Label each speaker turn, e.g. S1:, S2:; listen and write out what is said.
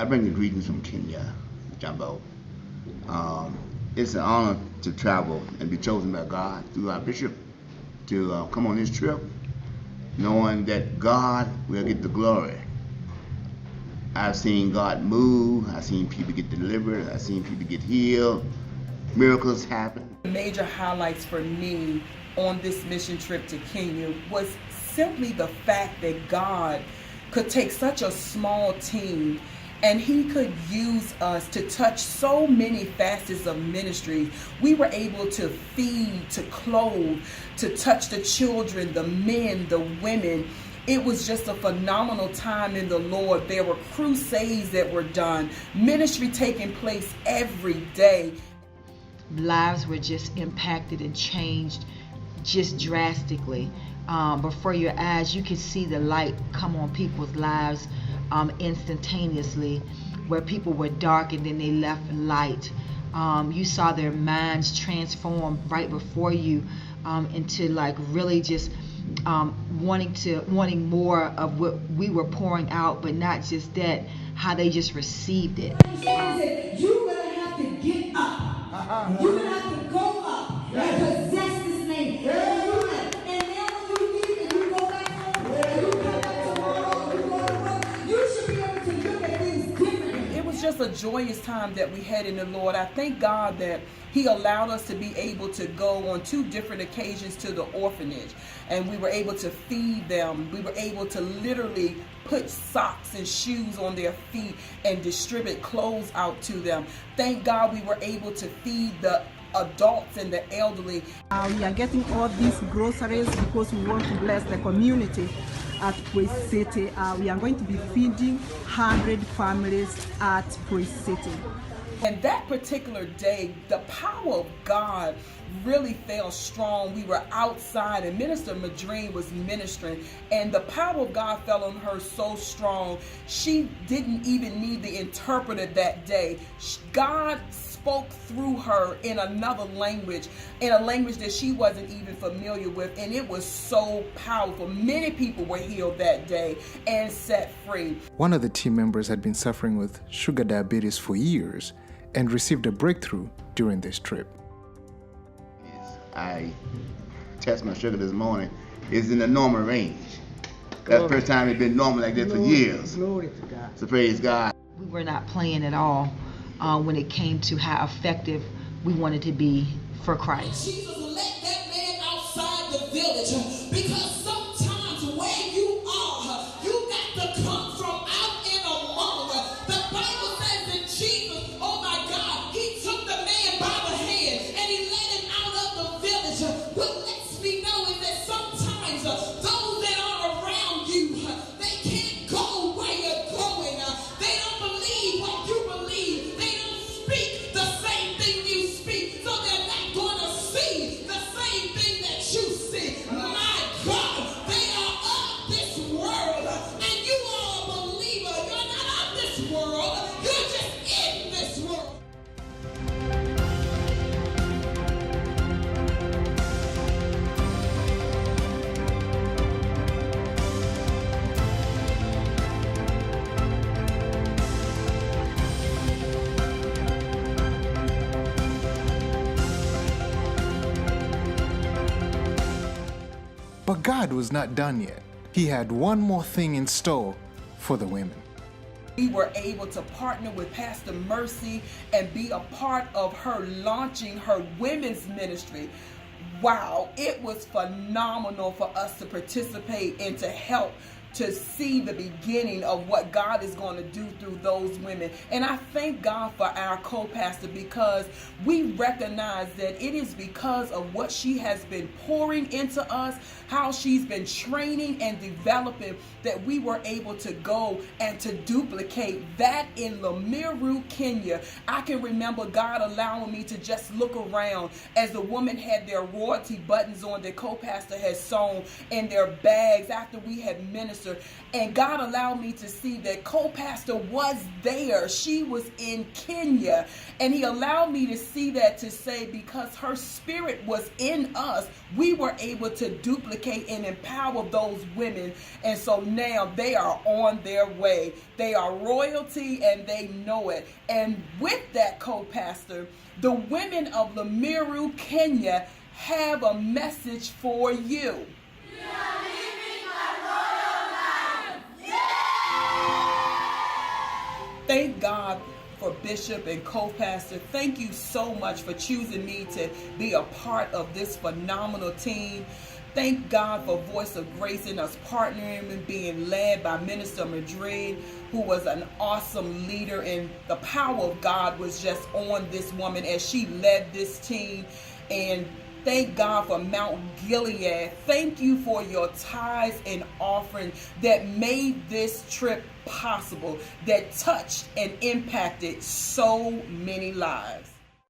S1: I bring you greetings from Kenya, Jumbo. It's an honor to travel and be chosen by God through our bishop to come on this trip, knowing that God will get the glory. I've seen God move. I've seen people get delivered. I've seen people get healed. Miracles happen.
S2: Major highlights for me on this mission trip to Kenya was simply the fact that God could take such a small team and he could use us to touch so many facets of ministry. We were able to feed, to clothe, to touch the children, the men, the women. It was just a phenomenal time in the Lord. There were crusades that were done, ministry taking place every day.
S3: Lives were just impacted and changed just drastically. Before your eyes, you could see the light come on people's lives instantaneously, where people were dark and then they left light. You saw their minds transform right before you into like really just wanting more of what we were pouring out, but not just that, how they just received it.
S4: You're gonna have to get up. You're gonna have to go up and possess this name. And then when you leave and you go back home, and you come back tomorrow, and you go to work, you should be able to look at things differently.
S2: It was just a joyous time that we had in the Lord. I thank God that He allowed us to be able to go on 2 different occasions to the orphanage, and we were able to feed them. We were able to literally put socks and shoes on their feet and distribute clothes out to them. Thank God we were able to feed the adults and the elderly.
S5: We are getting all these groceries because we want to bless the community at Praise City. We are going to be feeding 100 families at Praise City.
S2: And that particular day, the power of God really fell strong. We were outside and Minister Madrine was ministering, and the power of God fell on her so strong. She didn't even need the interpreter that day. God spoke through her in another language, in a language that she wasn't even familiar with, and it was so powerful. Many people were healed that day and set free.
S6: One of the team members had been suffering with sugar diabetes for years and received a breakthrough during this trip.
S1: I test my sugar this morning. It's in the normal range. That's the first time it's been normal like that for years.
S5: Glory to God.
S1: So praise God.
S3: We were not playing at all when it came to how effective we wanted to be for Christ.
S4: Jesus, let that man outside the village, because sometimes where you are, you got to come from out in among. The Bible says that Jesus, oh my God, he took the man by the hand and he led him out of the village. What lets me know is that sometimes those that are around you, they can't go where you're going. They don't believe what you believe. They don't speak the same thing you speak, so they're not going to see the same thing that you see. My God, they are of this world, and you are a believer. You're not of this world. You're just in this world.
S6: But God was not done yet. He had one more thing in store for the women.
S2: We were able to partner with Pastor Mercy and be a part of her launching her women's ministry. Wow, it was phenomenal for us to participate and to help to see the beginning of what God is going to do through those women. And I thank God for our co-pastor, because we recognize that it is because of what she has been pouring into us, how she's been training and developing, that we were able to go and to duplicate that in Limuru, Kenya. I can remember God allowing me to just look around as the women had their royalty buttons on that co-pastor had sewn in their bags after we had ministered minister, and God allowed me to see that co-pastor was there. She was in Kenya, and he allowed me to see that, to say, because her spirit was in us, we were able to duplicate and empower those women. And so now they are on their way. They are royalty, and they know it. And with that, co-pastor, the women of Limuru, Kenya, have a message for you.
S4: We are living a royal life. Yeah!
S2: Thank God for Bishop and co-pastor. Thank you so much for choosing me to be a part of this phenomenal team. Thank God for Voice of Grace and us partnering and being led by Minister Madrid, who was an awesome leader, and the power of God was just on this woman as she led this team. And thank God for Mount Gilead. Thank you for your tithes and offering that made this trip possible, that touched and impacted so many lives.